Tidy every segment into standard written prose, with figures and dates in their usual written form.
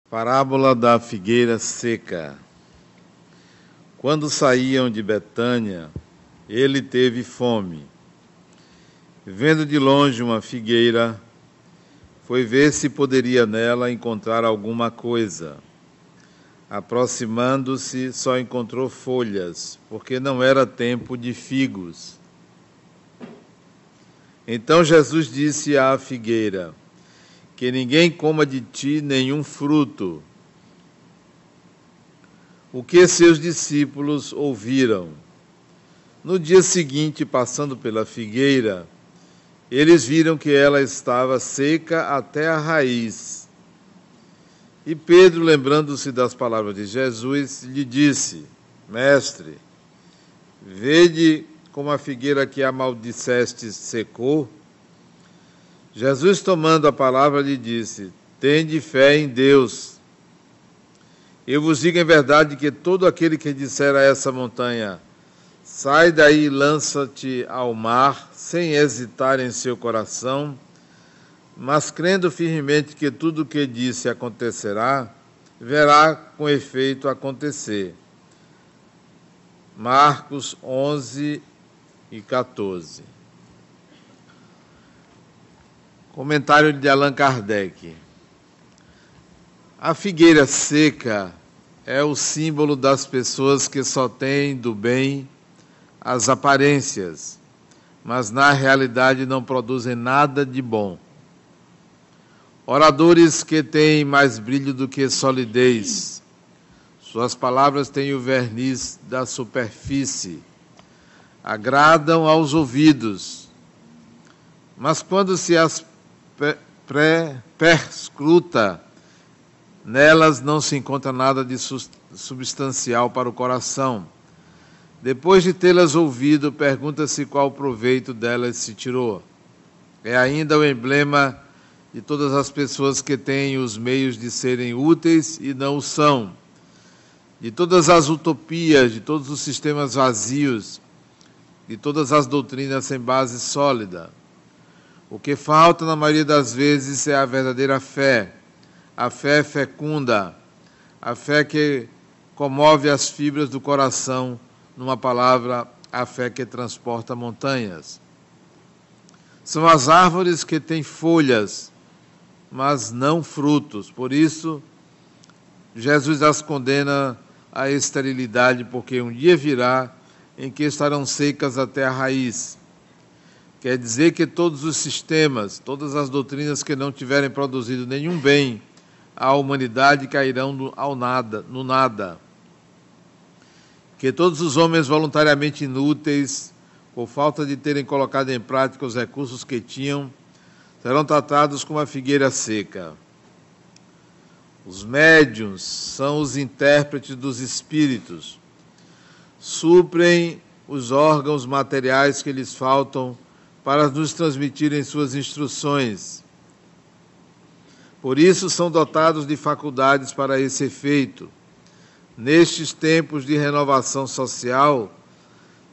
Parábola da figueira seca. Quando saíam de Betânia, ele teve fome. Vendo de longe uma figueira, foi ver se poderia nela encontrar alguma coisa. Aproximando-se, só encontrou folhas, porque não era tempo de figos. Então Jesus disse à figueira: que ninguém coma de ti nenhum fruto. O que seus discípulos ouviram. No dia seguinte, passando pela figueira, eles viram que ela estava seca até a raiz. E Pedro, lembrando-se das palavras de Jesus, lhe disse: Mestre, vede como a figueira que amaldiceste secou. Jesus, tomando a palavra, lhe disse: Tende fé em Deus. Eu vos digo em verdade que todo aquele que disser a essa montanha: sai daí e lança-te ao mar, sem hesitar em seu coração, mas crendo firmemente que tudo o que disse acontecerá, verá com efeito acontecer. Marcos 11 e 14. Comentário de Allan Kardec. A figueira seca é o símbolo das pessoas que só têm do bem as aparências, mas na realidade não produzem nada de bom. Oradores que têm mais brilho do que solidez. Suas palavras têm o verniz da superfície, agradam aos ouvidos, mas quando se as perscruta, nelas não se encontra nada de substancial para o coração. Depois de tê-las ouvido, pergunta-se qual proveito delas se tirou. É ainda o emblema de todas as pessoas que têm os meios de serem úteis e não o são, de todas as utopias, de todos os sistemas vazios, de todas as doutrinas sem base sólida. O que falta, na maioria das vezes, é a verdadeira fé. A fé fecunda, a fé que comove as fibras do coração, numa palavra, a fé que transporta montanhas. São as árvores que têm folhas, mas não frutos. Por isso, Jesus as condena à esterilidade, porque um dia virá em que estarão secas até a raiz. Quer dizer que todos os sistemas, todas as doutrinas que não tiverem produzido nenhum bem à humanidade cairão no nada. Que todos os homens voluntariamente inúteis, por falta de terem colocado em prática os recursos que tinham, serão tratados como a figueira seca. Os médiuns são os intérpretes dos espíritos, suprem os órgãos materiais que lhes faltam para nos transmitirem suas instruções. Por isso são dotados de faculdades para esse efeito. Nestes tempos de renovação social,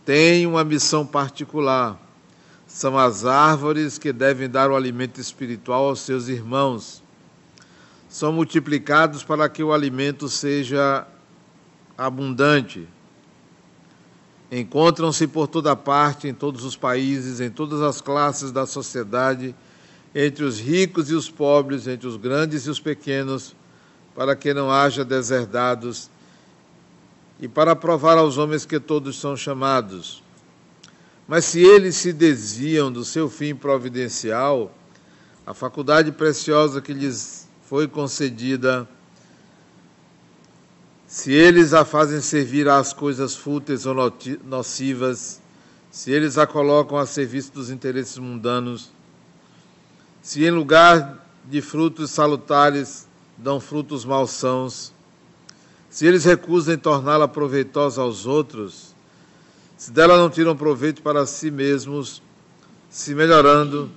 têm uma missão particular. São as árvores que devem dar o alimento espiritual aos seus irmãos. São multiplicados para que o alimento seja abundante. Encontram-se por toda parte, em todos os países, em todas as classes da sociedade, entre os ricos e os pobres, entre os grandes e os pequenos, para que não haja deserdados e para provar aos homens que todos são chamados. Mas se eles se desviam do seu fim providencial, a faculdade preciosa que lhes foi concedida, se eles a fazem servir às coisas fúteis ou nocivas, se eles a colocam a serviço dos interesses mundanos, se em lugar de frutos salutares dão frutos malsãos, se eles recusam torná-la proveitosa aos outros, se dela não tiram proveito para si mesmos, se melhorando,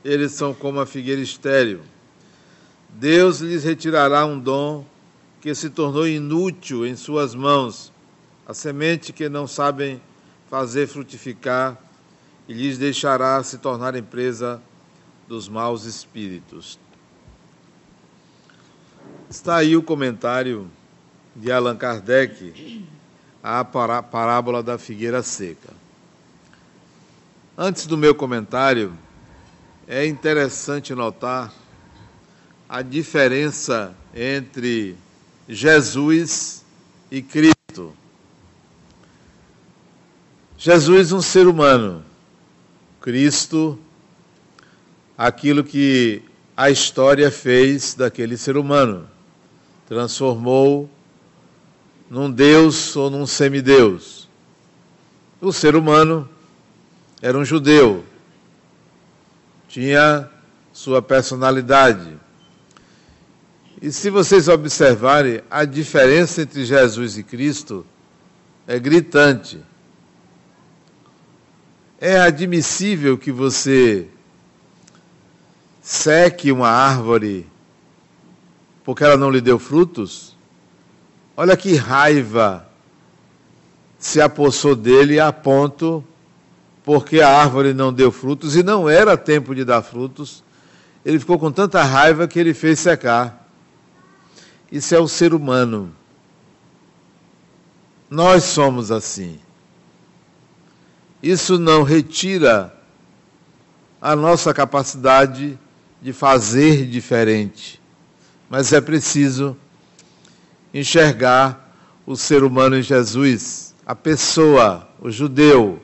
eles são como a figueira estéril. Deus lhes retirará um dom que se tornou inútil em suas mãos, a semente que não sabem fazer frutificar, e lhes deixará se tornarem presa dos maus espíritos. Está aí o comentário de Allan Kardec à parábola da figueira seca. Antes do meu comentário, é interessante notar a diferença entre Jesus e Cristo. Jesus, um ser humano. Cristo, aquilo que a história fez daquele ser humano. Transformou num Deus ou num semideus. O ser humano era um judeu. Tinha sua personalidade. E se vocês observarem, a diferença entre Jesus e Cristo é gritante. É admissível que você seque uma árvore porque ela não lhe deu frutos? Olha que raiva se apossou dele a ponto, porque a árvore não deu frutos, e não era tempo de dar frutos, ele ficou com tanta raiva que ele fez secar. Isso é o ser humano. Nós somos assim. Isso não retira a nossa capacidade de fazer diferente, mas é preciso enxergar o ser humano em Jesus, a pessoa, o judeu,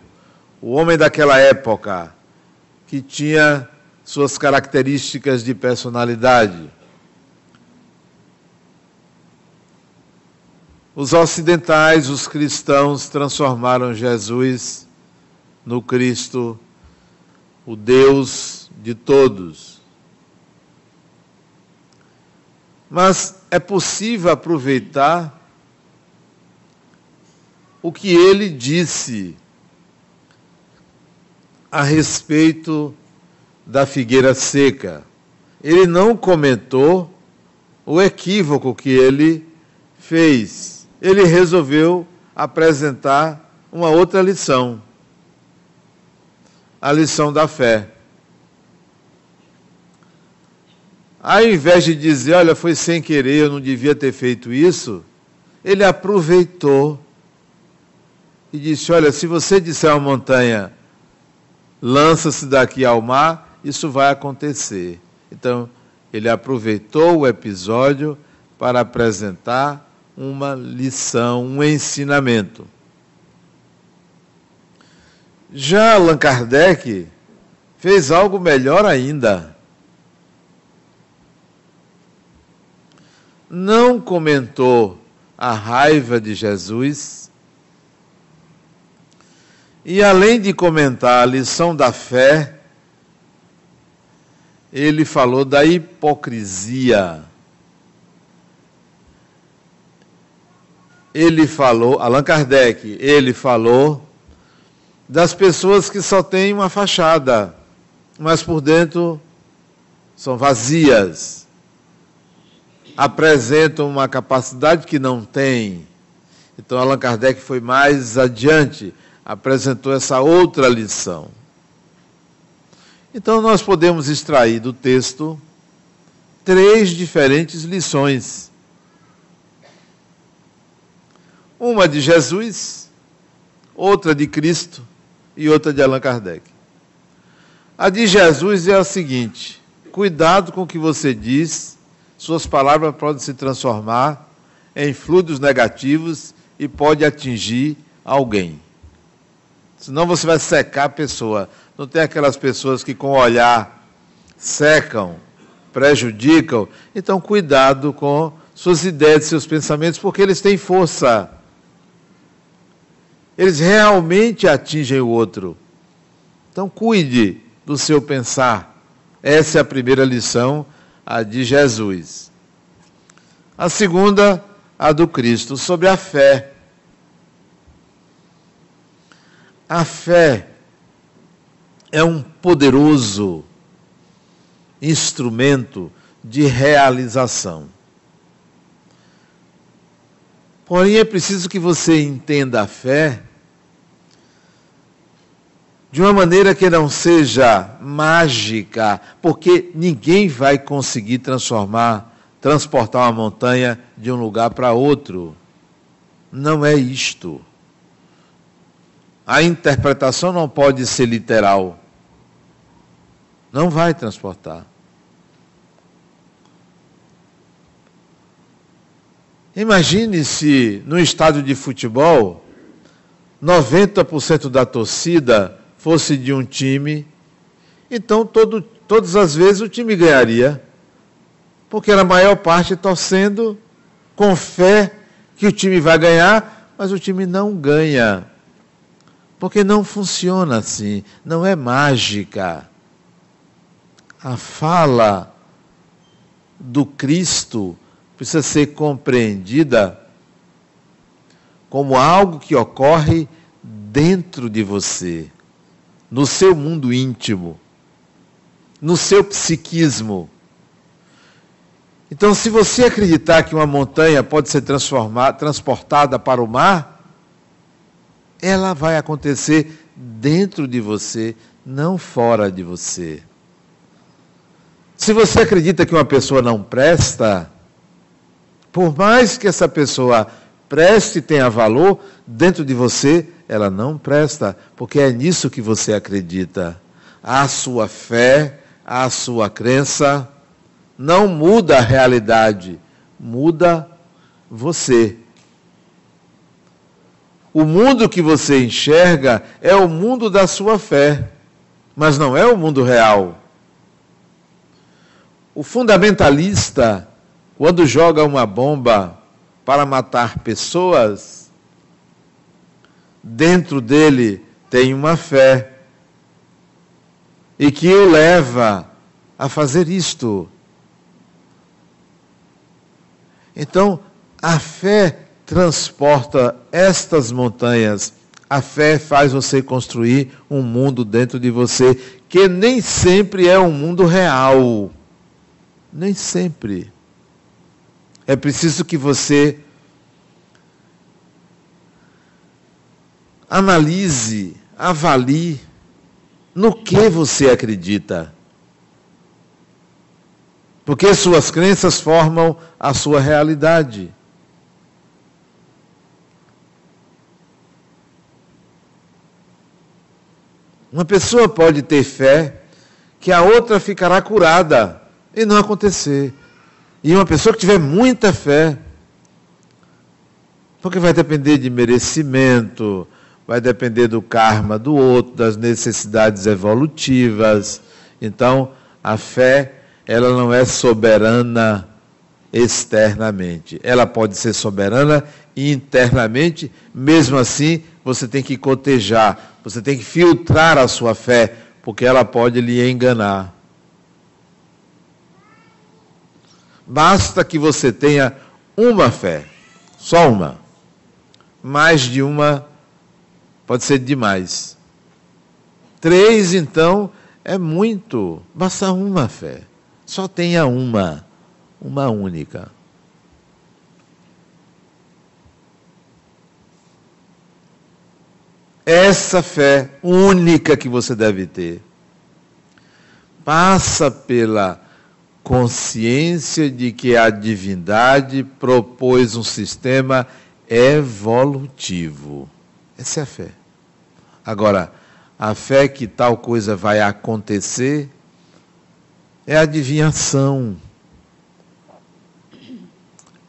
o homem daquela época, que tinha suas características de personalidade. Os ocidentais, os cristãos, transformaram Jesus no Cristo, o Deus de todos. Mas é possível aproveitar o que ele disse a respeito da figueira seca. Ele não comentou o equívoco que ele fez. Ele resolveu apresentar uma outra lição, a lição da fé. Ao invés de dizer, olha, foi sem querer, eu não devia ter feito isso, ele aproveitou e disse, olha, se você disser à montanha, lança-se daqui ao mar, isso vai acontecer. Então, ele aproveitou o episódio para apresentar uma lição, um ensinamento. Já Allan Kardec fez algo melhor ainda. Não comentou a raiva de Jesus e, além de comentar a lição da fé, ele falou da hipocrisia. Allan Kardec, ele falou das pessoas que só têm uma fachada, mas por dentro são vazias, apresentam uma capacidade que não têm. Então Allan Kardec foi mais adiante, apresentou essa outra lição. Então nós podemos extrair do texto 3 diferentes lições. Uma de Jesus, outra de Cristo e outra de Allan Kardec. A de Jesus é a seguinte: cuidado com o que você diz, suas palavras podem se transformar em fluidos negativos e pode atingir alguém. Senão você vai secar a pessoa. Não tem aquelas pessoas que com o olhar secam, prejudicam? Então cuidado com suas ideias, seus pensamentos, porque eles têm força. Eles realmente atingem o outro. Então cuide do seu pensar. Essa é a primeira lição, a de Jesus. A segunda, a do Cristo, sobre a fé. A fé é um poderoso instrumento de realização. Porém, é preciso que você entenda a fé de uma maneira que não seja mágica, porque ninguém vai conseguir transformar transportar uma montanha de um lugar para outro. Não é isto. A interpretação não pode ser literal. Não vai transportar. Imagine se no estádio de futebol 90% da torcida fosse de um time, então todas as vezes o time ganharia, porque era a maior parte torcendo com fé que o time vai ganhar, mas o time não ganha, porque não funciona assim, não é mágica. A fala do Cristo precisa ser compreendida como algo que ocorre dentro de você, no seu mundo íntimo, no seu psiquismo. Então, se você acreditar que uma montanha pode ser transportada para o mar, ela vai acontecer dentro de você, não fora de você. Se você acredita que uma pessoa não presta, por mais que essa pessoa preste e tenha valor, dentro de você ela não presta, porque é nisso que você acredita. A sua fé, a sua crença não muda a realidade, muda você. O mundo que você enxerga é o mundo da sua fé, mas não é o mundo real. O fundamentalista, quando joga uma bomba para matar pessoas, dentro dele tem uma fé, e que o leva a fazer isto. Então, a fé transporta estas montanhas. A fé faz você construir um mundo dentro de você, que nem sempre é um mundo real. Nem sempre. É preciso que você analise, avalie no que você acredita. Porque suas crenças formam a sua realidade. Uma pessoa pode ter fé que a outra ficará curada e não acontecer. E uma pessoa que tiver muita fé, porque vai depender de merecimento, vai depender do karma do outro, das necessidades evolutivas. Então, a fé, ela não é soberana externamente. Ela pode ser soberana internamente, mesmo assim, você tem que cotejar, você tem que filtrar a sua fé, porque ela pode lhe enganar. Basta que você tenha uma fé, só uma. Mais de uma pode ser demais. 3, então, é muito. Basta uma fé. Só tenha uma única. Essa fé única que você deve ter passa pela consciência de que a divindade propôs um sistema evolutivo. Essa é a fé. Agora, a fé que tal coisa vai acontecer é a adivinhação.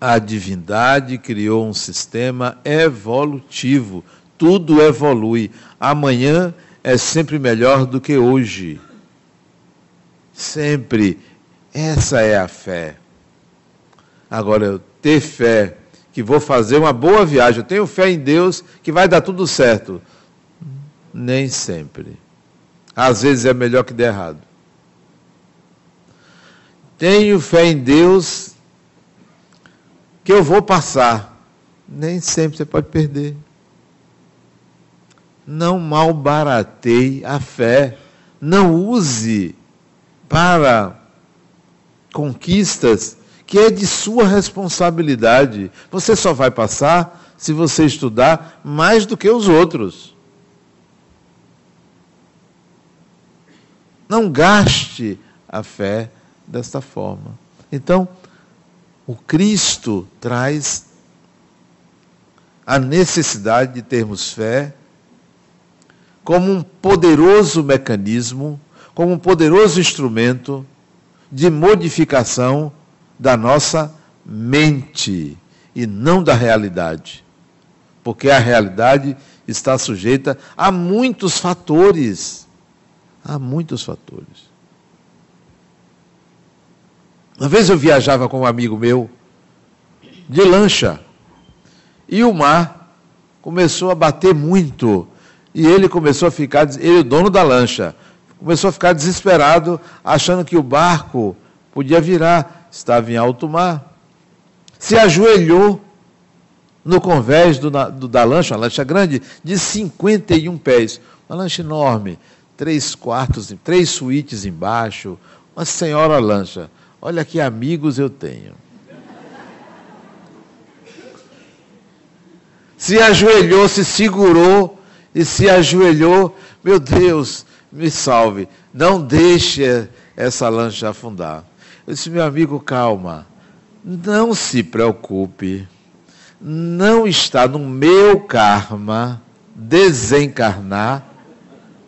A divindade criou um sistema evolutivo. Tudo evolui. Amanhã é sempre melhor do que hoje. Sempre. Essa é a fé. Agora, eu ter fé que vou fazer uma boa viagem, eu tenho fé em Deus que vai dar tudo certo. Nem sempre. Às vezes é melhor que dê errado. Tenho fé em Deus que eu vou passar. Nem sempre você pode perder. Não malbarateie a fé. Não use para conquistas que é de sua responsabilidade. Você só vai passar se você estudar mais do que os outros. Não gaste a fé desta forma. Então, O Cristo traz a necessidade de termos fé como um poderoso mecanismo, como um poderoso instrumento de modificação da nossa mente e não da realidade. Porque a realidade está sujeita a muitos fatores. Há muitos fatores. Uma vez eu viajava com um amigo meu de lancha e o mar começou a bater muito e ele começou a ficar, ele é o dono da lancha, começou a ficar desesperado achando que o barco podia virar, estava em alto mar. Se ajoelhou no convés da lancha, uma lancha grande de 51 pés, uma lancha enorme, 3 quartos, 3 suítes embaixo, uma senhora lancha. Olha que amigos eu tenho. Se ajoelhou, se segurou e se ajoelhou. Meu Deus, me salve. Não deixe essa lancha afundar. Eu disse, meu amigo, calma. Não se preocupe. Não está no meu karma desencarnar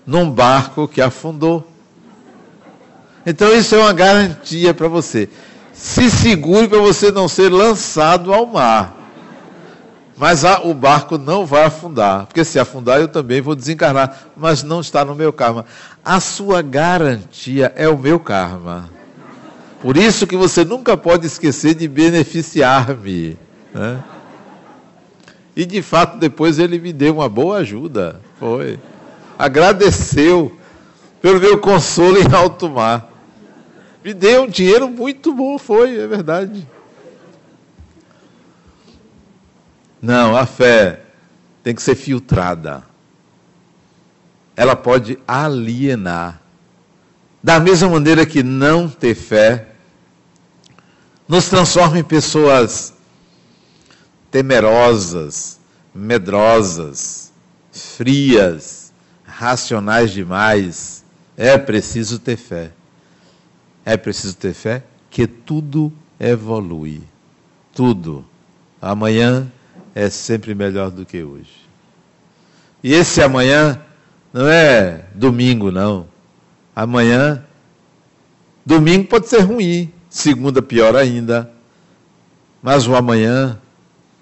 num barco que afundou. Então isso é uma garantia para você. Se segure para você não ser lançado ao mar. Mas o barco não vai afundar. Porque se afundar eu também vou desencarnar. Mas não está no meu karma. A sua garantia é o meu karma. Por isso que você nunca pode esquecer de beneficiar-me. Né? E de fato depois ele me deu uma boa ajuda. Foi. Agradeceu pelo meu consolo em alto mar. Me deu um dinheiro muito bom, é verdade. Não, a fé tem que ser filtrada. Ela pode alienar. Da mesma maneira que não ter fé nos transforma em pessoas temerosas, medrosas, frias, racionais demais. É preciso ter fé. É preciso ter fé que tudo evolui. Tudo. Amanhã é sempre melhor do que hoje. E esse amanhã não é domingo, não. Amanhã, domingo pode ser ruim, segunda pior ainda. Mas o amanhã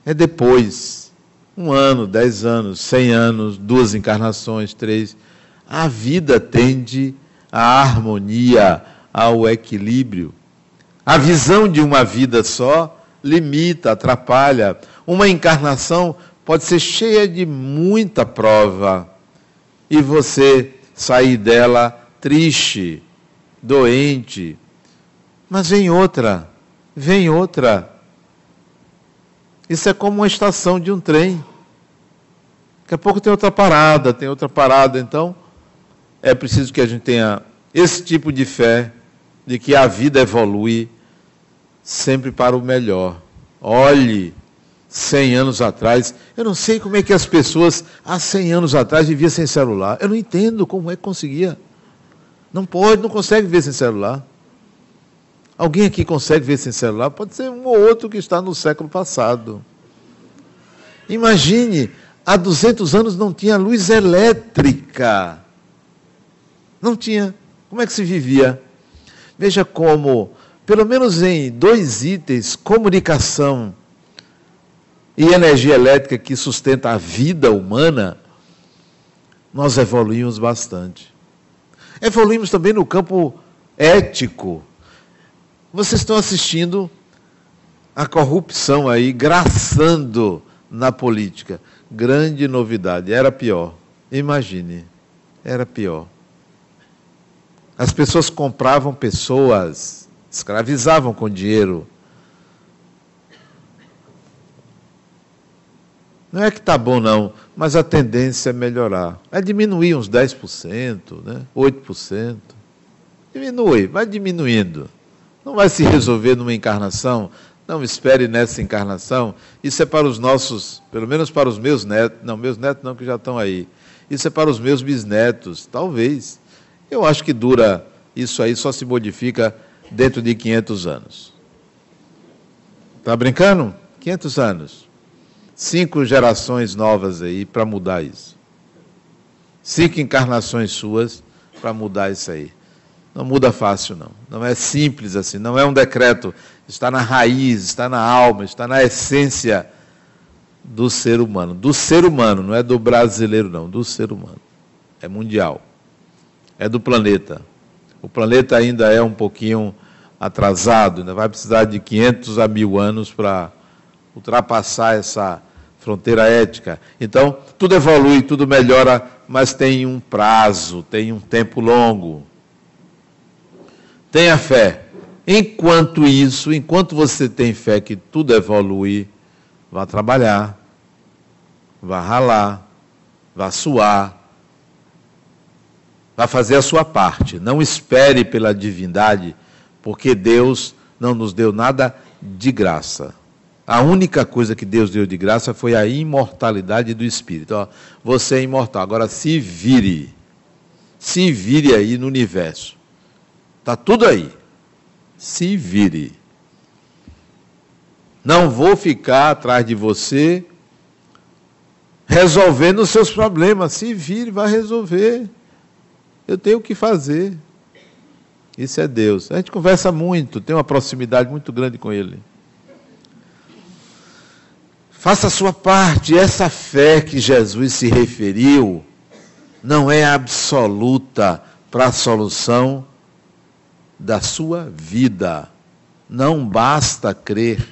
é depois. 1 ano, 10 anos, 100 anos, 2 encarnações, 3. A vida tende à harmonia, ao equilíbrio. A visão de uma vida só limita, atrapalha. Uma encarnação pode ser cheia de muita prova e você sair dela triste, doente. Mas vem outra. Isso é como uma estação de um trem. Daqui a pouco tem outra parada. Então, é preciso que a gente tenha esse tipo de fé, de que a vida evolui sempre para o melhor. Olhe, 100 anos atrás, eu não sei como é que as pessoas há 100 anos atrás viviam sem celular. Eu não entendo como é que conseguia. Não consegue viver sem celular. Alguém aqui consegue viver sem celular? Pode ser um ou outro que está no século passado. Imagine, há 200 anos não tinha luz elétrica. Não tinha. Como é que se vivia? Veja como, pelo menos em 2 itens, comunicação e energia elétrica que sustenta a vida humana, nós evoluímos bastante. Evoluímos também no campo ético. Vocês estão assistindo a corrupção aí, graçando na política. Grande novidade, era pior. Imagine, era pior. As pessoas compravam pessoas, escravizavam com dinheiro. Não é que está bom, não, mas a tendência é melhorar. Vai diminuir uns 10%, né? 8%. Diminui, vai diminuindo. Não vai se resolver numa encarnação. Não espere nessa encarnação. Isso é para os nossos, pelo menos para os meus netos. Não, meus netos não, que já estão aí. Isso é para os meus bisnetos, talvez. Eu acho que dura, isso aí só se modifica dentro de 500 anos. Está brincando? 500 anos. 5 gerações novas aí para mudar isso. 5 encarnações suas para mudar isso aí. Não muda fácil, não. Não é simples assim, não é um decreto. Está na raiz, está na alma, está na essência do ser humano. Do ser humano, não é do brasileiro, não. Do ser humano. É mundial. É do planeta. O planeta ainda é um pouquinho atrasado, ainda vai precisar de 500 a 1000 anos para ultrapassar essa fronteira ética. Então, tudo evolui, tudo melhora, mas tem um prazo, tem um tempo longo. Tenha fé. Enquanto isso, enquanto você tem fé que tudo evolui, vá trabalhar, vá ralar, vá suar, vá fazer a sua parte. Não espere pela divindade, porque Deus não nos deu nada de graça. A única coisa que Deus deu de graça foi a imortalidade do Espírito. Ó, você é imortal. Agora se vire aí no universo. Está tudo aí. Se vire. Não vou ficar atrás de você resolvendo os seus problemas. Se vire, vai resolver. Eu tenho o que fazer. Isso é Deus. A gente conversa muito, tem uma proximidade muito grande com Ele. Faça a sua parte. Essa fé que Jesus se referiu não é absoluta para a solução da sua vida. Não basta crer,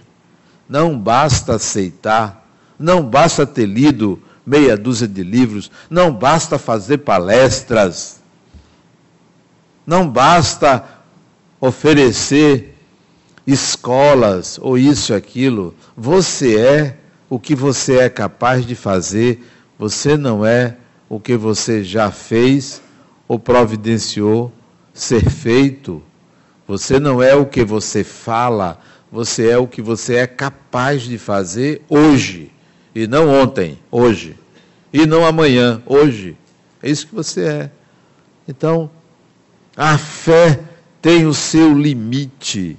não basta aceitar, não basta ter lido meia dúzia de livros, não basta fazer palestras, não basta oferecer escolas ou isso e aquilo. Você é o que você é capaz de fazer, você não é o que você já fez ou providenciou ser feito. Você não é o que você fala, você é o que você é capaz de fazer hoje, e não ontem, hoje, e não amanhã, hoje. É isso que você é. Então, a fé tem o seu limite,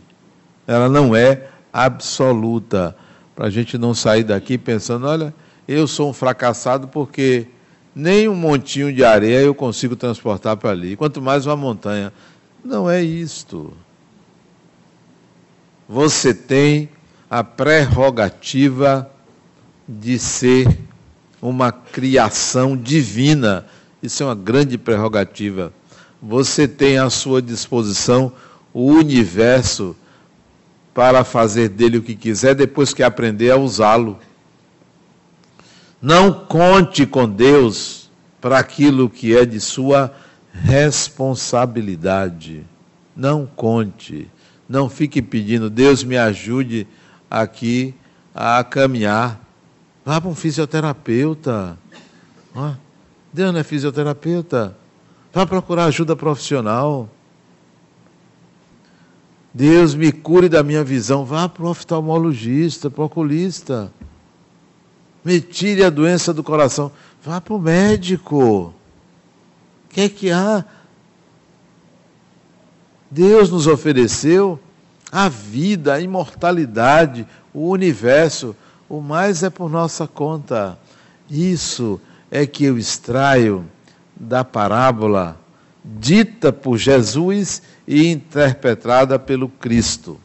ela não é absoluta, para a gente não sair daqui pensando, olha, eu sou um fracassado porque nem um montinho de areia eu consigo transportar para ali, quanto mais uma montanha. Não é isto. Você tem a prerrogativa de ser uma criação divina. Isso é uma grande prerrogativa. Você tem à sua disposição o universo para fazer dele o que quiser depois que aprender a usá-lo. Não conte com Deus para aquilo que é de sua responsabilidade. Não conte. Não fique pedindo, Deus me ajude aqui a caminhar. Vá para um fisioterapeuta. Deus não é fisioterapeuta. Vá procurar ajuda profissional. Deus me cure da minha visão. Vá para o oftalmologista, para o oculista. Me tire a doença do coração. Vá para o médico. O que é que há? Deus nos ofereceu a vida, a imortalidade, o universo. O mais é por nossa conta. Isso é que eu extraio da parábola dita por Jesus e interpretada pelo Cristo.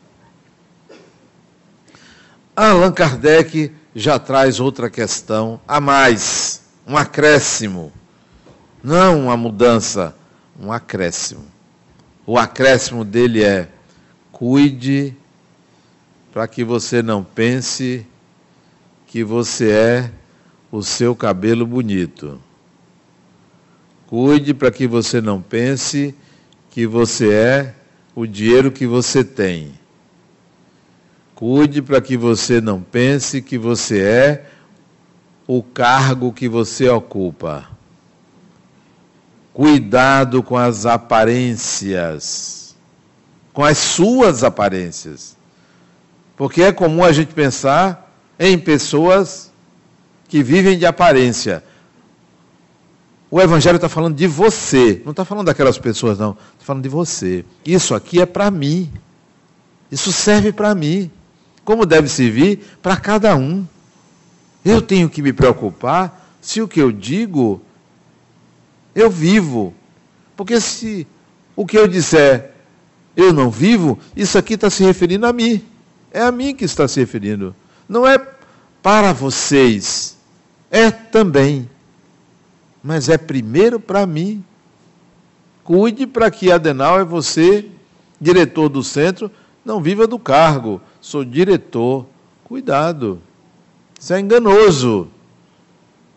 Allan Kardec já traz outra questão a mais, um acréscimo. Não uma mudança, um acréscimo. O acréscimo dele é: cuide para que você não pense que você é o seu cabelo bonito. Cuide para que você não pense que você é o dinheiro que você tem. Cuide para que você não pense que você é o cargo que você ocupa. Cuidado com as aparências, com as suas aparências. Porque é comum a gente pensar em pessoas que vivem de aparência. O Evangelho está falando de você, não está falando daquelas pessoas, não. Está falando de você. Isso aqui é para mim. Isso serve para mim. como deve servir para cada um. Eu tenho que me preocupar se o que eu digo, eu vivo. Porque se o que eu disser, eu não vivo, isso aqui está se referindo a mim. É a mim que está se referindo. Não é para vocês. É também. Mas é primeiro para mim. Cuide para que Adenauer, você, diretor do centro, não viva do cargo. Sou diretor. Cuidado. Isso é enganoso.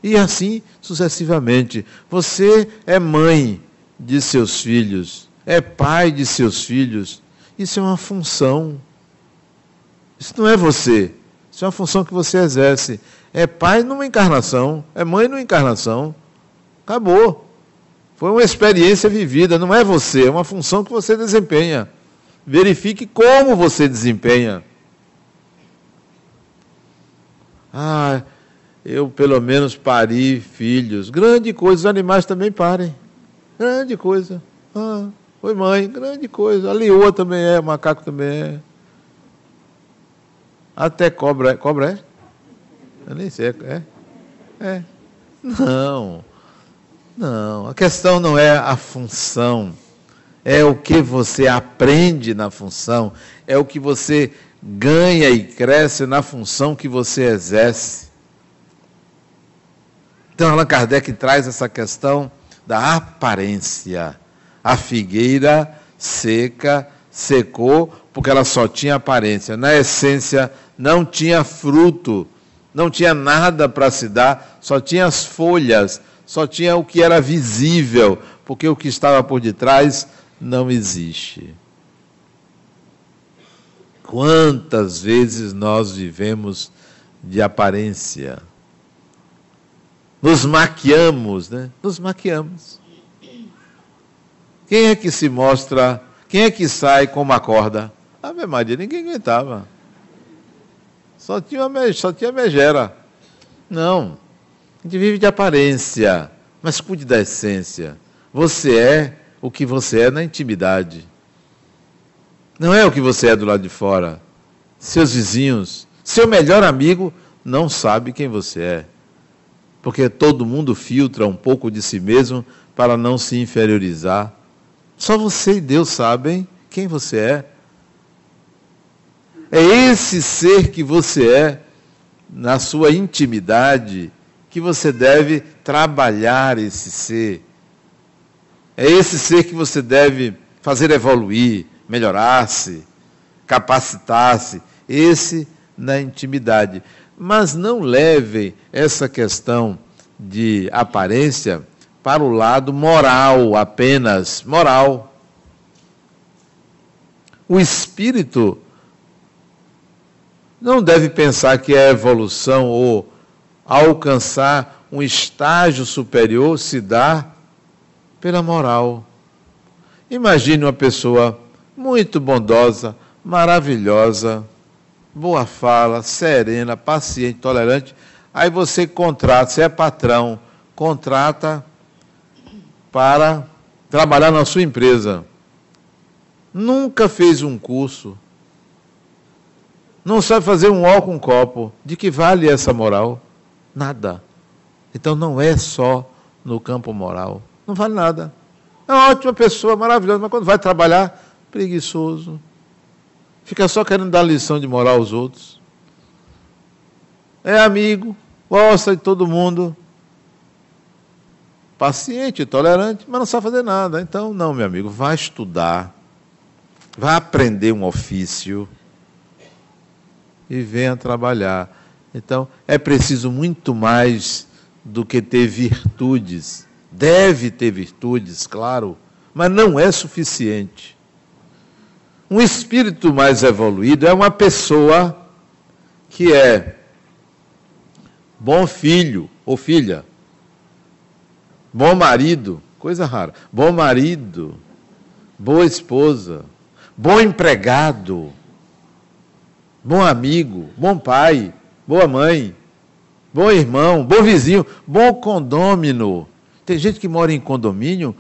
E assim sucessivamente. Você é mãe de seus filhos. É pai de seus filhos. Isso é uma função. Isso não é você. Isso é uma função que você exerce. É pai numa encarnação. É mãe numa encarnação. Acabou. Foi uma experiência vivida, não é você, é uma função que você desempenha. Verifique como você desempenha. Eu pelo menos pari filhos. Grande coisa, os animais também parem. Grande coisa. Foi mãe, grande coisa. A leoa também é, o macaco também é. Até cobra é. Cobra é? Eu nem sei, é? Não, a questão não é a função, é o que você aprende na função, é o que você ganha e cresce na função que você exerce. Então, Allan Kardec traz essa questão da aparência. A figueira seca, secou, porque ela só tinha aparência. Na essência, não tinha fruto, não tinha nada para se dar, só tinha as folhas, só tinha o que era visível, porque o que estava por detrás não existe. Quantas vezes nós vivemos de aparência? Nos maquiamos, né? Nos maquiamos. Quem é que se mostra, quem é que sai com uma corda? Ave Maria, ninguém aguentava. Só tinha megera. Não. A gente vive de aparência, mas cuide da essência. Você é o que você é na intimidade. Não é o que você é do lado de fora. Seus vizinhos, seu melhor amigo não sabe quem você é. Porque todo mundo filtra um pouco de si mesmo para não se inferiorizar. Só você e Deus sabem quem você é. É esse ser que você é, na sua intimidade, que você deve trabalhar esse ser. É esse ser que você deve fazer evoluir, melhorar-se, capacitar-se. Esse na intimidade. Mas não levem essa questão de aparência para o lado moral, apenas moral. O espírito não deve pensar que a evolução ou alcançar um estágio superior se dá pela moral. Imagine uma pessoa muito bondosa, maravilhosa, boa fala, serena, paciente, tolerante. Aí você contrata, você é patrão, contrata para trabalhar na sua empresa. Nunca fez um curso. Não sabe fazer um ó com um copo. De que vale essa moral? Nada. Então não é só no campo moral. Não vale nada. É uma ótima pessoa, maravilhosa, mas quando vai trabalhar, preguiçoso. Fica só querendo dar lição de moral aos outros. É amigo, gosta de todo mundo. Paciente, tolerante, mas não sabe fazer nada. Então, não, meu amigo, vá estudar. Vá aprender um ofício. E venha trabalhar. Então, é preciso muito mais do que ter virtudes. Deve ter virtudes, claro, mas não é suficiente. Um espírito mais evoluído é uma pessoa que é bom filho ou filha, bom marido, coisa rara, bom marido, boa esposa, bom empregado, bom amigo, bom pai, boa mãe, bom irmão, bom vizinho, bom condômino. Tem gente que mora em condomínio,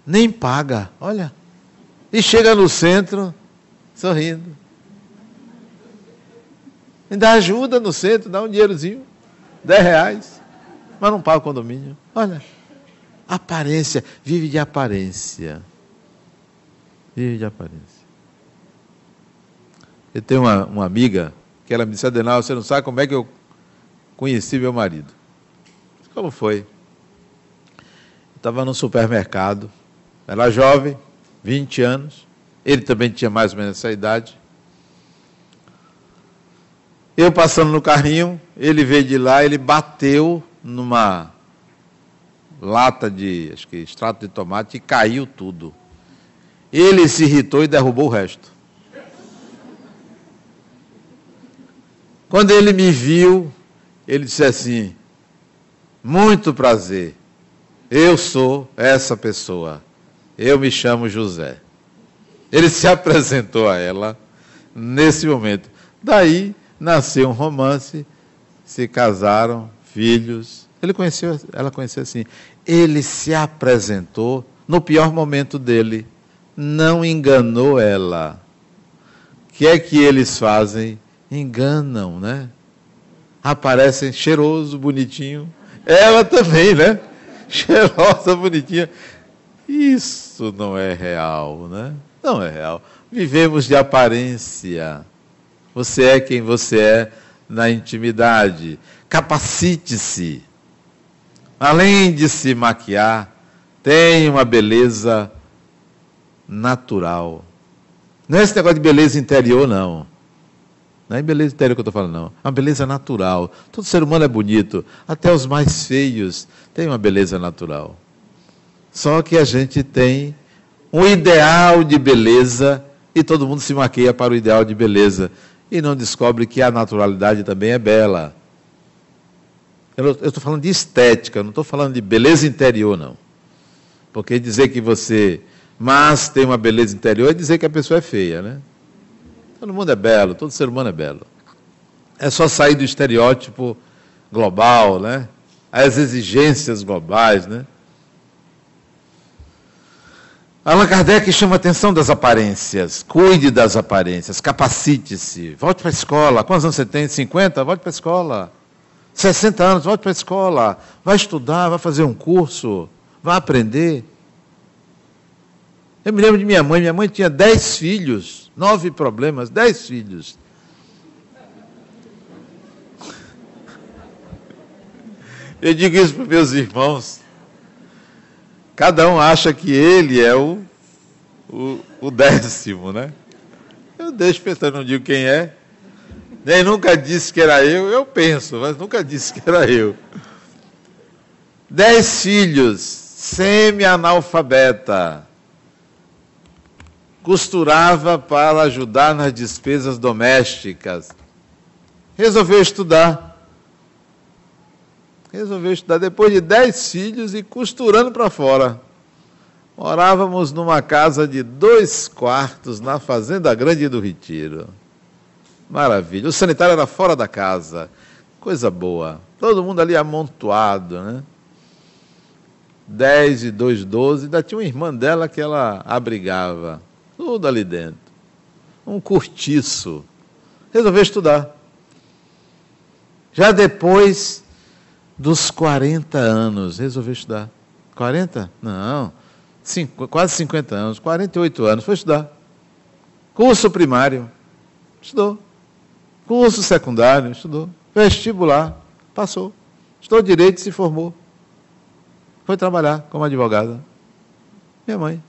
nem paga, olha, e chega no centro sorrindo. Ainda ajuda no centro, dá um dinheirozinho, R$10, mas não paga o condomínio. Olha, aparência, vive de aparência. Vive de aparência. Eu tenho uma amiga que ela me disse: Adenal, você não sabe como é que eu conheci meu marido. Como foi? Eu estava no supermercado, era jovem, 20 anos, ele também tinha mais ou menos essa idade. Eu passando no carrinho, ele veio de lá, ele bateu numa lata de, acho que extrato de tomate, e caiu tudo. Ele se irritou e derrubou o resto. Quando ele me viu, ele disse assim: muito prazer, eu sou essa pessoa, eu me chamo José. Ele se apresentou a ela nesse momento. Daí nasceu um romance, se casaram, filhos. Ela conheceu assim. Ele se apresentou no pior momento dele, não enganou ela. O que é que eles fazem? Enganam, né? Aparecem cheiroso, bonitinho. Ela também, né? Cheirosa, bonitinha. Isso não é real, né? Não é real. Vivemos de aparência. Você é quem você é na intimidade. Capacite-se. Além de se maquiar, tem uma beleza natural. Não é esse negócio de beleza interior, não. Não é beleza interior que eu estou falando, não. É uma beleza natural. Todo ser humano é bonito. Até os mais feios têm uma beleza natural. Só que a gente tem um ideal de beleza e todo mundo se maquia para o ideal de beleza. E não descobre que a naturalidade também é bela. Eu estou falando de estética, não estou falando de beleza interior, não. Porque dizer que você tem uma beleza interior é dizer que a pessoa é feia, né? Todo mundo é belo, todo ser humano é belo. É só sair do estereótipo global, né? As exigências globais, né? Allan Kardec chama a atenção das aparências. Cuide das aparências, capacite-se. Volte para a escola. Quantos anos você tem? 50? Volte para a escola. 60 anos, volte para a escola. Vai estudar, vai fazer um curso, vai aprender. Eu me lembro de minha mãe tinha 10 filhos, 9 problemas, 10 filhos. Eu digo isso para meus irmãos. Cada um acha que ele é o 10º, né? Eu deixo pensando, não digo quem é. Nem nunca disse que era eu penso, mas nunca disse que era eu. 10 filhos, semi-analfabeta. Costurava para ajudar nas despesas domésticas. Resolveu estudar depois de 10 filhos e costurando para fora. Morávamos numa casa de 2 quartos na Fazenda Grande do Retiro. Maravilha. O sanitário era fora da casa. Coisa boa. Todo mundo ali amontoado, né? 10 e 2, 12. Ainda tinha uma irmã dela que ela abrigava. Tudo ali dentro. Um cortiço. Resolveu estudar. Já depois dos 40 anos, resolveu estudar. 40? Não. Quase 50 anos. 48 anos. Foi estudar. Curso primário. Estudou. Curso secundário. Estudou. Vestibular. Passou. Estudou direito e se formou. Foi trabalhar como advogada. Minha mãe.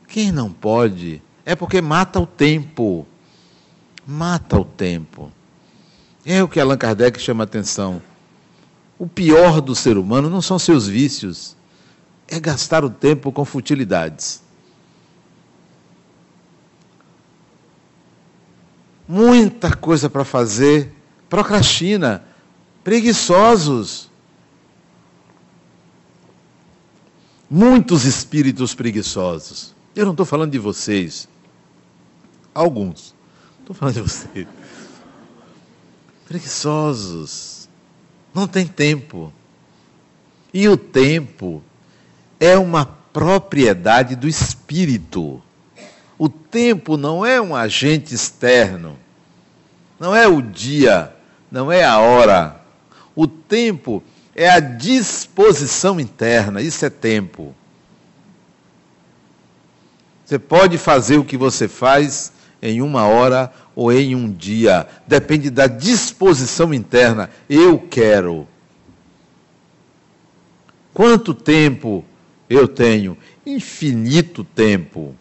Quem não pode é porque mata o tempo. Mata o tempo. É o que Allan Kardec chama a atenção. O pior do ser humano não são seus vícios, é gastar o tempo com futilidades. Muita coisa para fazer, procrastina, preguiçosos. Muitos espíritos preguiçosos. Eu não estou falando de vocês. Alguns. Estou falando de vocês. Preguiçosos. Não tem tempo. E o tempo é uma propriedade do espírito. O tempo não é um agente externo. Não é o dia, não é a hora. O tempo é a disposição interna, isso é tempo. Você pode fazer o que você faz em 1 hora ou em 1 dia. Depende da disposição interna. Eu quero. Quanto tempo eu tenho? Infinito tempo.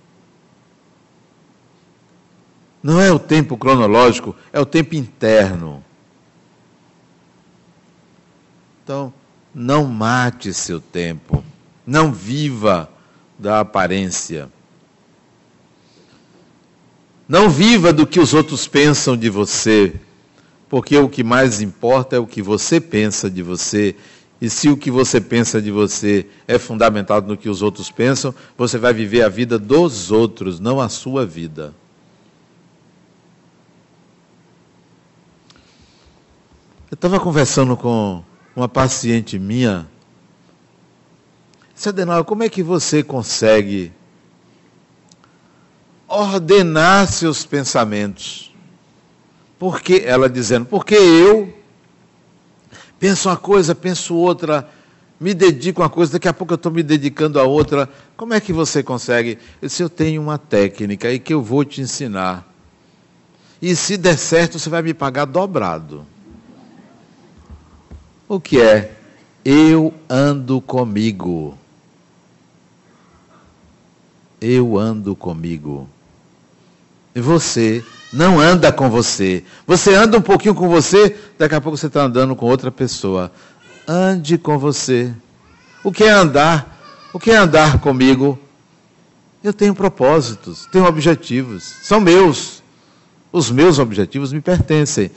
Não é o tempo cronológico, é o tempo interno. Então, não mate seu tempo. Não viva da aparência. Não viva do que os outros pensam de você, porque o que mais importa é o que você pensa de você. E se o que você pensa de você é fundamentado no que os outros pensam, você vai viver a vida dos outros, não a sua vida. Eu estava conversando com uma paciente minha. Disse, Adenauer, como é que você consegue ordenar seus pensamentos? Porque ela dizendo, porque eu penso uma coisa, penso outra, me dedico a uma coisa, daqui a pouco eu estou me dedicando a outra. Como é que você consegue? Eu disse, eu tenho uma técnica aí que eu vou te ensinar. E se der certo, você vai me pagar dobrado. O que é? Eu ando comigo. Eu ando comigo. E você não anda com você. Você anda um pouquinho com você, daqui a pouco você está andando com outra pessoa. Ande com você. O que é andar? O que é andar comigo? Eu tenho propósitos, tenho objetivos. São meus. Os meus objetivos me pertencem.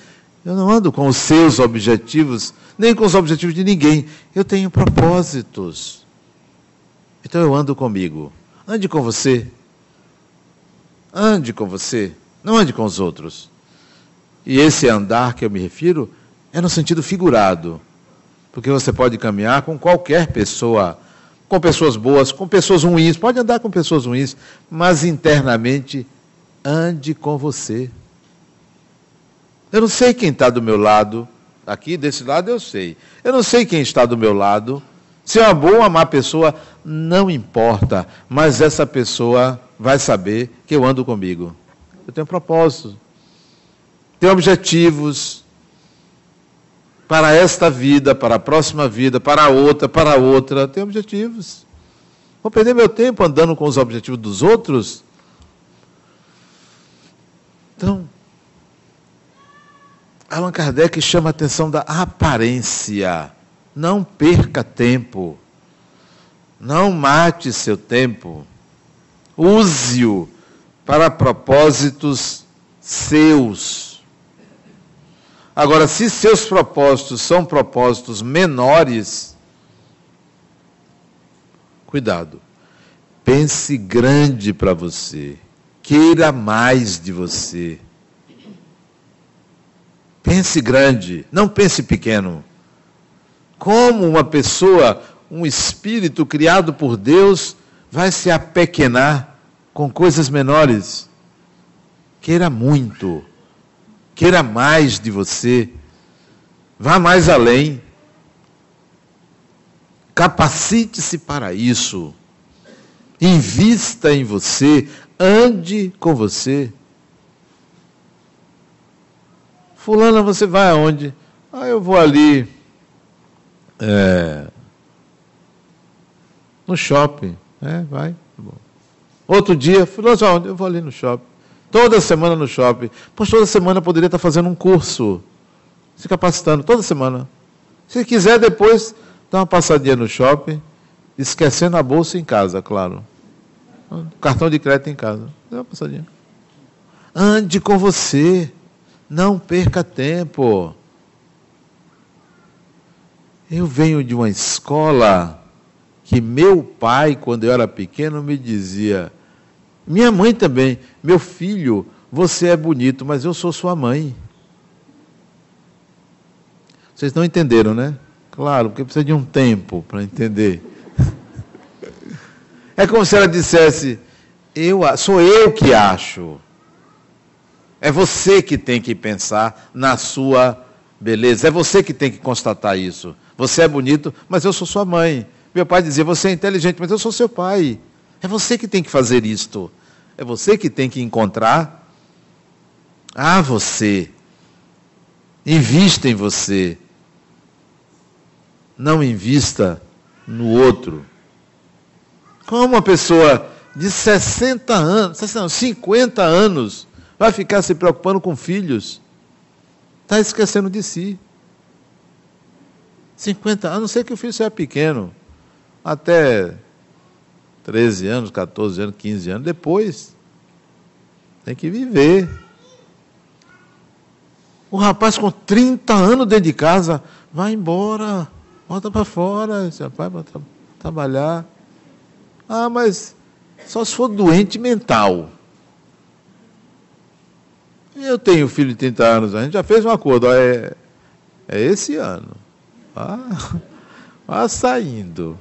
Eu não ando com os seus objetivos, nem com os objetivos de ninguém. Eu tenho propósitos. Então eu ando comigo. Ande com você. Ande com você. Não ande com os outros. E esse andar que eu me refiro é no sentido figurado. Porque você pode caminhar com qualquer pessoa, com pessoas boas, com pessoas ruins. Pode andar com pessoas ruins, mas internamente ande com você. Eu não sei quem está do meu lado. Aqui, desse lado, eu sei. Eu não sei quem está do meu lado. Se é uma boa ou uma má pessoa, não importa. Mas essa pessoa vai saber que eu ando comigo. Eu tenho propósito. Tenho objetivos para esta vida, para a próxima vida, para a outra. Tenho objetivos. Vou perder meu tempo andando com os objetivos dos outros? Então, Allan Kardec chama a atenção da aparência. Não perca tempo. Não mate seu tempo. Use-o para propósitos seus. Agora, se seus propósitos são propósitos menores, cuidado. Pense grande para você. Queira mais de você. Pense grande, não pense pequeno. Como uma pessoa, um espírito criado por Deus, vai se apequenar com coisas menores? Queira muito, queira mais de você, vá mais além. Capacite-se para isso. Invista em você, ande com você. Fulana, você vai aonde? Eu vou ali no shopping. Vai. Tá bom. Outro dia, fulana, aonde? Eu vou ali no shopping. Toda semana no shopping. Pois toda semana eu poderia estar fazendo um curso. Se capacitando, toda semana. Se quiser depois, dá uma passadinha no shopping, esquecendo a bolsa em casa, claro. Cartão de crédito em casa. Dá uma passadinha. Ande com você. Não perca tempo. Eu venho de uma escola que meu pai, quando eu era pequeno, me dizia, minha mãe também, meu filho, você é bonito, mas eu sou sua mãe. Vocês não entenderam, né? Claro, porque precisa de um tempo para entender. É como se ela dissesse, sou eu que acho. É você que tem que pensar na sua beleza. É você que tem que constatar isso. Você é bonito, mas eu sou sua mãe. Meu pai dizia, você é inteligente, mas eu sou seu pai. É você que tem que fazer isto. É você que tem que encontrar você. Invista em você. Não invista no outro. Como uma pessoa de 60 anos, 50 anos, vai ficar se preocupando com filhos? Está esquecendo de si. 50 anos, a não ser que o filho seja pequeno. Até 13 anos, 14 anos, 15 anos. Depois, tem que viver. O rapaz com 30 anos dentro de casa, vai embora, volta para fora, esse rapaz vai trabalhar. Mas só se for doente mental. Eu tenho filho de 30 anos, a gente já fez um acordo, é esse ano. Vá saindo,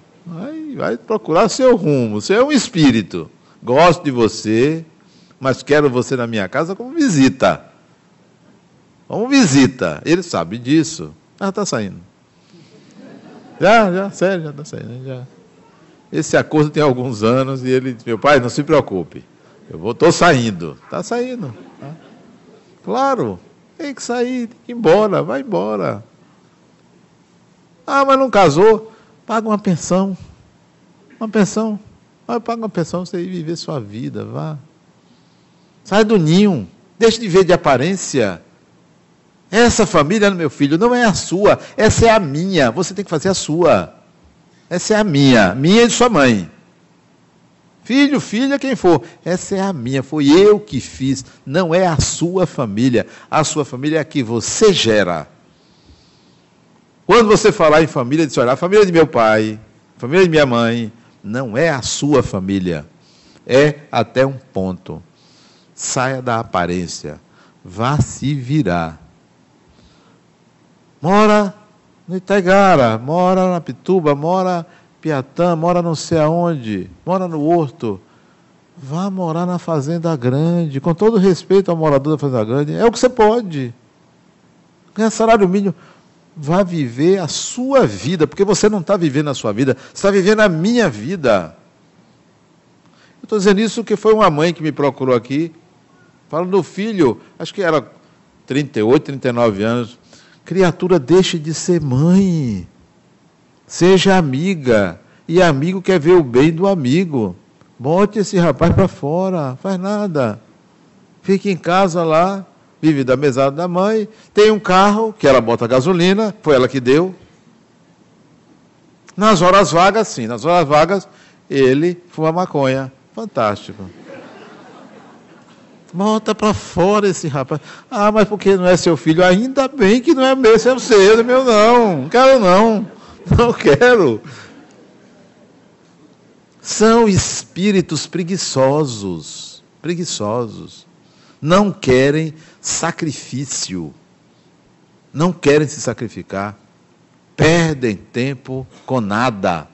vai procurar seu rumo. Você é um espírito, gosto de você, mas quero você na minha casa como visita. Como visita. Ele sabe disso. Está saindo. Sério, já está saindo. Já. Esse acordo tem alguns anos e ele diz, meu pai, não se preocupe. Estou saindo. Está saindo. Tá? Claro, tem que sair, tem que ir embora, vai embora. Mas não casou, paga uma pensão. Uma pensão. Paga uma pensão, você ir viver sua vida, vá. Sai do ninho, deixe de ver de aparência. Essa família, meu filho, não é a sua, essa é a minha, você tem que fazer a sua. Essa é a minha e de sua mãe. Filho, filha, quem for, essa é a minha, foi eu que fiz, não é a sua família. A sua família é a que você gera. Quando você falar em família, diz, olha, a família de meu pai, a família de minha mãe, não é a sua família. É até um ponto. Saia da aparência, vá se virar. Mora no Itaigara, mora na Pituba, mora em Piatã, mora não sei aonde, mora no Horto. Vá morar na Fazenda Grande, com todo respeito ao morador da Fazenda Grande, é o que você pode. Ganha salário mínimo, vá viver a sua vida, porque você não está vivendo a sua vida, você está vivendo a minha vida. Eu estou dizendo isso porque foi uma mãe que me procurou aqui, falando do filho, acho que era 38, 39 anos, criatura, deixe de ser mãe. Seja amiga. E amigo quer ver o bem do amigo. Bote esse rapaz para fora. Faz nada. Fique em casa lá. Vive da mesada da mãe. Tem um carro que ela bota gasolina. Foi ela que deu. Nas horas vagas, sim. Nas horas vagas, ele fuma maconha. Fantástico. Bota para fora esse rapaz. Mas porque não é seu filho? Ainda bem que não é meu, é seu, não é meu não. Não quero não. Não quero. São espíritos preguiçosos. Preguiçosos. Não querem sacrifício. Não querem se sacrificar. Perdem tempo com nada.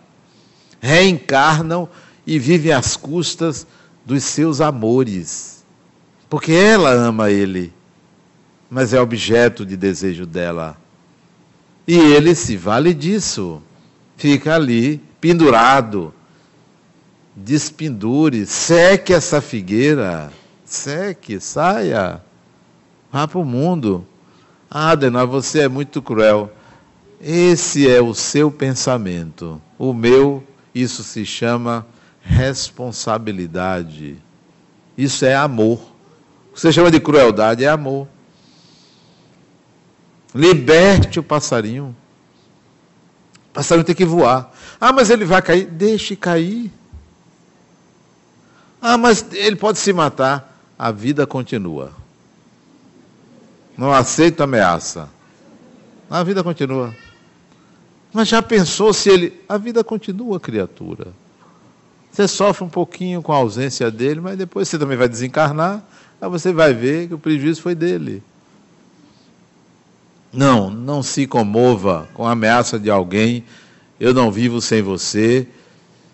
Reencarnam e vivem às custas dos seus amores. Porque ela ama ele, mas é objeto de desejo dela. E ele se vale disso. Fica ali, pendurado. Despendure, seque essa figueira. Seque, saia. Vá para o mundo. Adenauer, você é muito cruel. Esse é o seu pensamento. O meu, isso se chama responsabilidade. Isso é amor. O que você chama de crueldade é amor. Liberte o passarinho. O passarinho tem que voar. Mas ele vai cair. Deixe cair. Mas ele pode se matar. A vida continua. Não aceito ameaça. A vida continua. Mas já pensou se ele... A vida continua, criatura. Você sofre um pouquinho com a ausência dele, mas depois você também vai desencarnar. Aí você vai ver que o prejuízo foi dele. Não se comova com a ameaça de alguém. Eu não vivo sem você.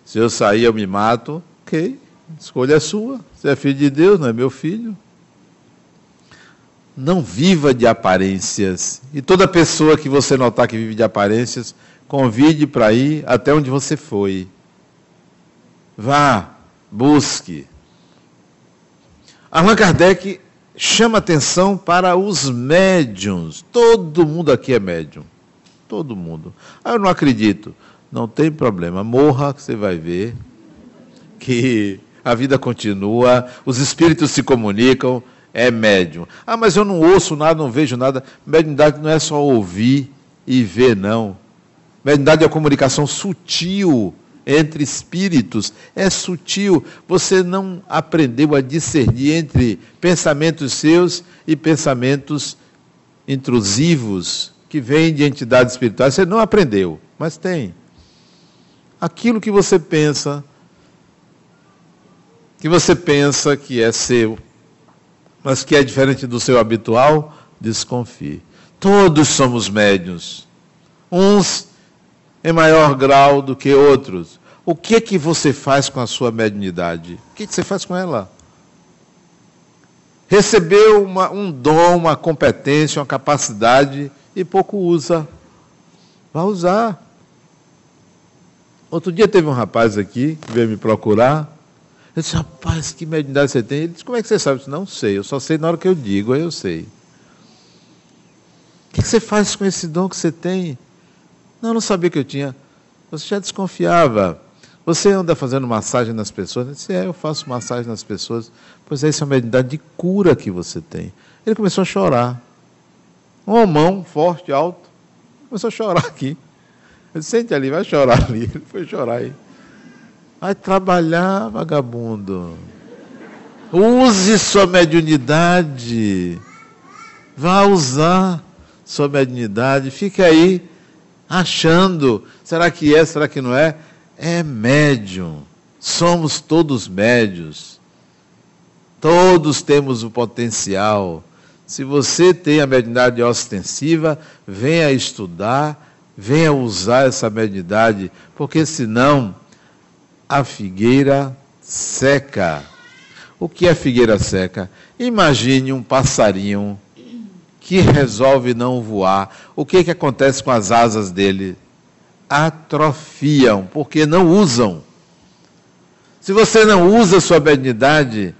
Se eu sair, eu me mato. Ok, escolha é sua. Você é filho de Deus, não é meu filho. Não viva de aparências. E toda pessoa que você notar que vive de aparências, convide para ir até onde você foi. Vá, busque. Allan Kardec chama atenção para os médiuns. Todo mundo aqui é médium. Todo mundo. Eu não acredito. Não tem problema. Morra, que você vai ver que a vida continua, os espíritos se comunicam, é médium. Mas eu não ouço nada, não vejo nada. Mediunidade não é só ouvir e ver, não. Mediunidade é a comunicação sutil entre espíritos. É sutil. Você não aprendeu a discernir entre pensamentos seus e pensamentos intrusivos que vêm de entidades espirituais. Você não aprendeu, mas tem. Aquilo que você pensa que é seu, mas que é diferente do seu habitual, desconfie. Todos somos médiuns, uns em maior grau do que outros. O que você faz com a sua mediunidade? O que você faz com ela? Recebeu um dom, uma competência, uma capacidade e pouco usa. Vai usar. Outro dia teve um rapaz aqui que veio me procurar. Eu disse, rapaz, que mediunidade você tem? Ele disse, como é que você sabe? Eu disse, não sei, eu só sei na hora que eu digo, aí eu sei. O que você faz com esse dom que você tem? Não, eu não sabia que eu tinha. Você já desconfiava. Você anda fazendo massagem nas pessoas? Eu disse, eu faço massagem nas pessoas. Pois essa é uma mediunidade de cura que você tem. Ele começou a chorar. Um homão forte, alto, começou a chorar aqui. Eu disse, sente ali, vai chorar ali. Ele foi chorar aí. Vai trabalhar, vagabundo. Use sua mediunidade. Vá usar sua mediunidade. Fica aí achando. Será que é? Será que não é? É médium. Somos todos médios. Todos temos o potencial. Se você tem a mediunidade ostensiva, venha estudar, venha usar essa mediunidade, porque senão a figueira seca. O que é figueira seca? Imagine um passarinho que resolve não voar. O que acontece com as asas dele? Atrofiam, porque não usam. Se você não usa sua mediunidade,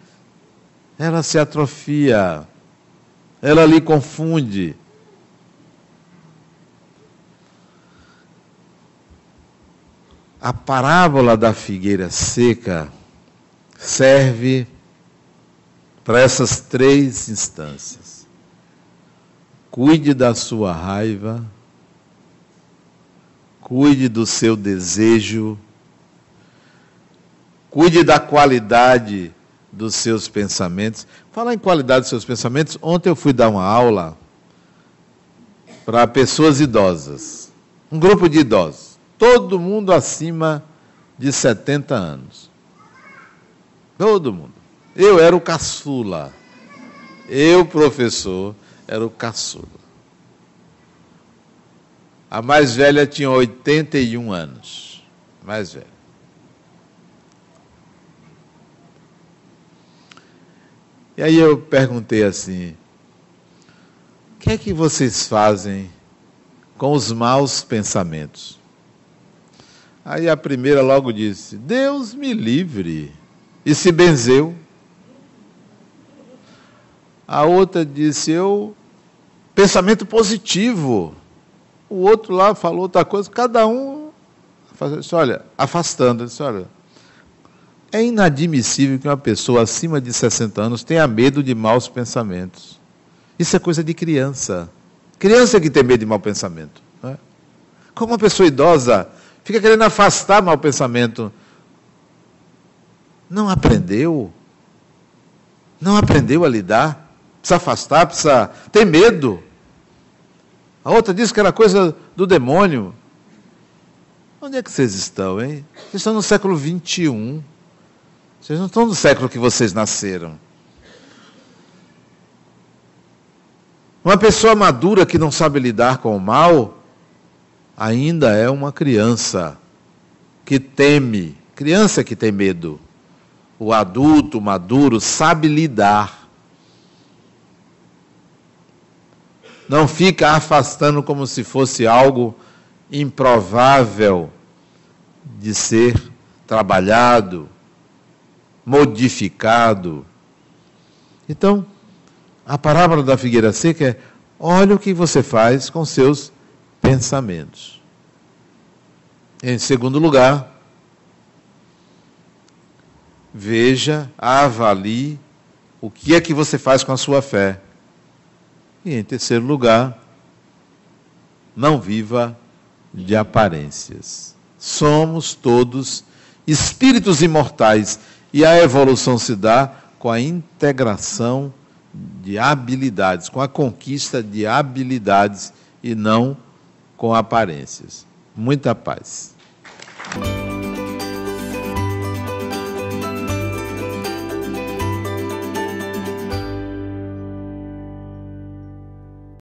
ela se atrofia. Ela lhe confunde. A parábola da figueira seca serve para essas três instâncias. Cuide da sua raiva, cuide do seu desejo, cuide da qualidade dos seus pensamentos. Falar em qualidade dos seus pensamentos, ontem eu fui dar uma aula para pessoas idosas, um grupo de idosos. Todo mundo acima de 70 anos. Todo mundo. Eu era o caçula. Eu, professor, era o caçula. A mais velha tinha 81 anos. Mais velha. E aí eu perguntei assim, o que é que vocês fazem com os maus pensamentos? Aí a primeira logo disse, Deus me livre, e se benzeu. A outra disse, pensamento positivo. O outro lá falou outra coisa, cada um, disse, olha, afastando, disse, olha, é inadmissível que uma pessoa acima de 60 anos tenha medo de maus pensamentos. Isso é coisa de criança. Criança que tem medo de mau pensamento. Não é? Como uma pessoa idosa fica querendo afastar mau pensamento. Não aprendeu. Não aprendeu a lidar. Precisa afastar, precisa ter medo. A outra disse que era coisa do demônio. Onde é que vocês estão, hein? Vocês estão no século 21. Vocês não estão no século que vocês nasceram. Uma pessoa madura que não sabe lidar com o mal, ainda é uma criança que teme. Criança que tem medo. O adulto maduro sabe lidar. Não fica afastando como se fosse algo improvável de ser trabalhado, modificado. Então, a parábola da figueira seca é: olha o que você faz com seus pensamentos. Em segundo lugar, veja, avalie o que é que você faz com a sua fé. E em terceiro lugar, não viva de aparências. Somos todos espíritos imortais e a evolução se dá com a integração de habilidades, com a conquista de habilidades e não com aparências. Muita paz.